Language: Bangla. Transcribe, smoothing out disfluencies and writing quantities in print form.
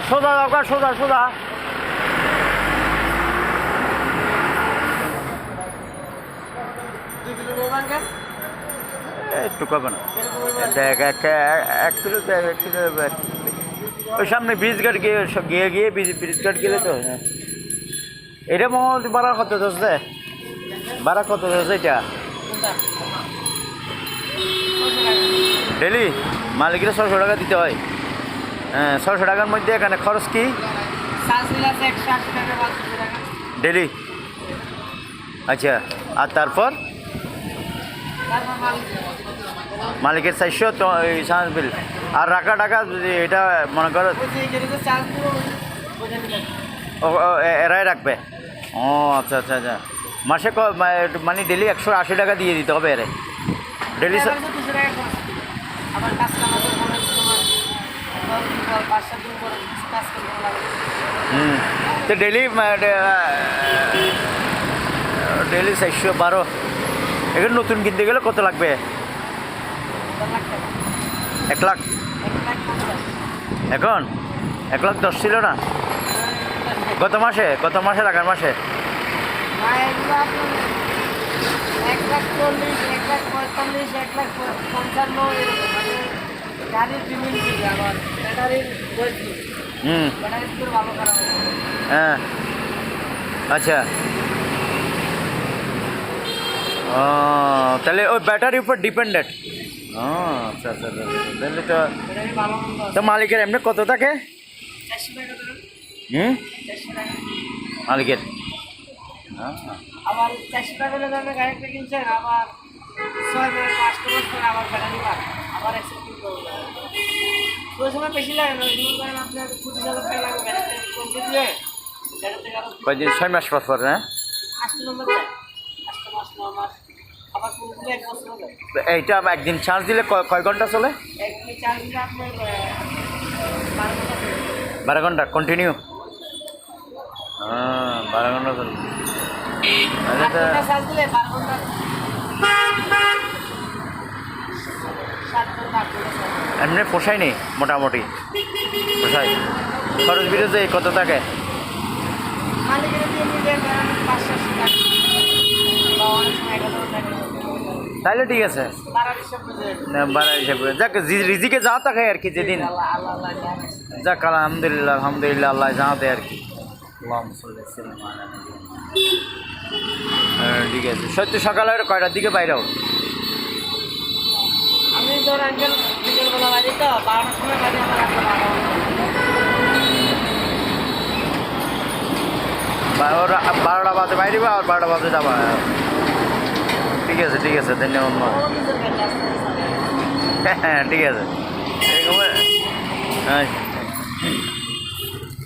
সোজা দরকার, সোজা সোজা। একটু কবে না, দেখ 1 কিলো, 1 কিলো। ওই সামনে ব্রিজ ঘাট গিয়ে গিয়ে গিয়ে ব্রিজ ঘাট গেলে তো। হ্যাঁ, এটা মনে ভাড়া কত দোষে, ভাড়া কত দোষে এটা ডেলি মালিকের 600 টাকা দিতে হয়। হ্যাঁ, 600 টাকার মধ্যে এখানে খরচ কি ডেলি? আচ্ছা, আর তারপর মালিকের 400 তো চার্জ বিল, আর রাখা টাকা যদি এটা মনে করো এরাই রাখবে। ও আচ্ছা আচ্ছা আচ্ছা, মাসে মানে ডেলি 180 টাকা দিয়ে দিতে হবে এরে ডেলি। তো ডেলি ডেলি 412। এখানে নতুন কিনতে গেলে কত লাগবে? 1 লাখ। এখন 1,10,000 ছিল না গত মাসে? গত মাসে আগের মাসে 1,40,000, 1,45,000, 1,55,000 এরকম। মানে গাড়ির পেমেন্ট আবার ব্যাটারির ব্যাটারি ভালো খারাপ। হ্যাঁ, আচ্ছা। ও তাহলে ওই ব্যাটারির উপর ডিপেন্ডেন্ট। ও আচ্ছা আচ্ছা আচ্ছা, তাহলে তো তো মালিকের এমনি কত থাকে? 400 টাকা ধরুন। 400 টাকা মালিকের। আবার 400 টাকা হলে আপনি গাড়িটা কিনছেন, আবার 6 মাস 8 মাস পরে আবার ব্যাটারি পান, আবার অ্যাক্সেপ্ট করবেন। ওই সময় বেশি লাগে না, মনে করেন আপনার 25,000 টাকা লাগবে ব্যাটারিটা কমপ্লিট দিয়ে। ব্যাটারিটা আরো কয়দিন? 6 মাস পর হ্যাঁ, 8 নম্বর যায়, 8 মাস 9 মাস, আবার পুরোপুরি 1 বছর যায়। এইটা একদিন চার্জ দিলে কয় ঘন্টা চলে? একদিন চার্জ দিলে আপনার 12 ঘন্টা চলে। 12 ঘন্টা কন্টিনিউ? হ্যাঁ, 12 ঘন্টা চলে। 8 ঘন্টা চার্জ দিলে 12 ঘন্টা, 7 ঘন্টা 8 ঘন্টা চার্জ। এমনি পোষায় নেই মোটামুটি? পোষায়। খরচ বিরোধে কত থাকে? মালিকের দিয়ে নিলে 500 টাকা বা অনেক সময় 11,000 টাকা। তাইলে ঠিক আছে, বাড়ার হিসাব বুঝে বাড়া হিসাবে যাক, রিজিকে যা থাকে আর কি যেদিন। আল্লাহ আল্লাহ আল্লাহ জানে। যাক আলহামদুলিল্লাহ, আলহামদুলিল্লাহ, আল্লাহ জানাতে আর কি। ঠিক আছে। সত্যি সকালে কয়টার দিকে বাইরে হোক? আমি তোর আঙ্কেল বিকেলবেলা বাজে তো 12টার সময় বাজে আমার একটা 12টা বাজে বাইরে বা আর 12টা বাজে যাবা? ঠিক আছে ঠিক আছে, ধন্যবাদ। হ্যাঁ ঠিক আছে, এরকম। হ্যাঁ।